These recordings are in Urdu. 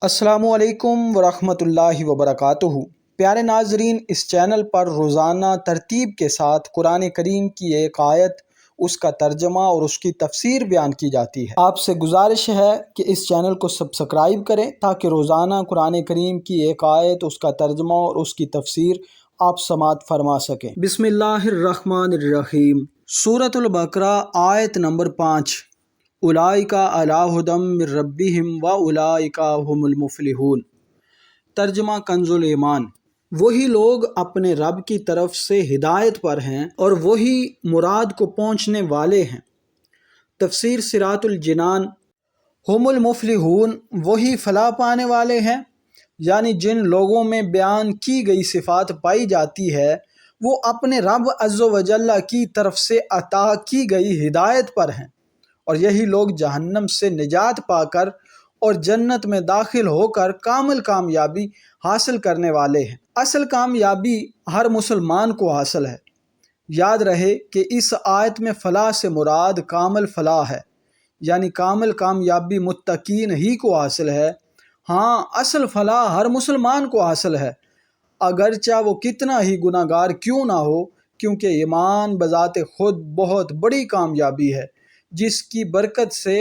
السلام علیکم ورحمۃ اللہ وبرکاتہ۔ پیارے ناظرین، اس چینل پر روزانہ ترتیب کے ساتھ قرآن کریم کی ایک آیت، اس کا ترجمہ اور اس کی تفسیر بیان کی جاتی ہے۔ آپ سے گزارش ہے کہ اس چینل کو سبسکرائب کریں تاکہ روزانہ قرآن کریم کی ایک آیت، اس کا ترجمہ اور اس کی تفسیر آپ سماعت فرما سکیں۔ بسم اللہ الرحمن الرحیم۔ سورۃ البقرہ آیت نمبر 5۔ اولئک علی ھدی من ربہم واولئک ھم المفلحون۔ ترجمہ کنز الایمان۔ وہی لوگ اپنے رب کی طرف سے ہدایت پر ہیں اور وہی مراد کو پہنچنے والے ہیں۔ تفسیر صراط الجنان۔ ھم المفلحون، وہی فلاح پانے والے ہیں، یعنی جن لوگوں میں بیان کی گئی صفات پائی جاتی ہے وہ اپنے رب عز و جل کی طرف سے عطا کی گئی ہدایت پر ہیں، اور یہی لوگ جہنم سے نجات پا کر اور جنت میں داخل ہو کر کامل کامیابی حاصل کرنے والے ہیں۔ اصل کامیابی ہر مسلمان کو حاصل ہے۔ یاد رہے کہ اس آیت میں فلاح سے مراد کامل فلاح ہے، یعنی کامل کامیابی متقین ہی کو حاصل ہے۔ ہاں، اصل فلاح ہر مسلمان کو حاصل ہے، اگرچہ وہ کتنا ہی گناہ گار کیوں نہ ہو، کیونکہ ایمان بذات خود بہت بڑی کامیابی ہے جس کی برکت سے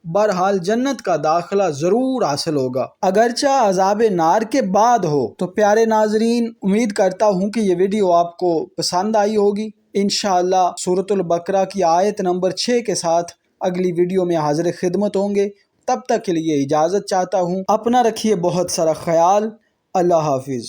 بہرحال جنت کا داخلہ ضرور حاصل ہوگا، اگرچہ عذاب نار کے بعد ہو۔ تو پیارے ناظرین، امید کرتا ہوں کہ یہ ویڈیو آپ کو پسند آئی ہوگی۔ انشاءاللہ سورۃ البقرہ کی آیت نمبر 6 کے ساتھ اگلی ویڈیو میں حاضر خدمت ہوں گے۔ تب تک کے لیے اجازت چاہتا ہوں۔ اپنا رکھیے بہت سارا خیال۔ اللہ حافظ۔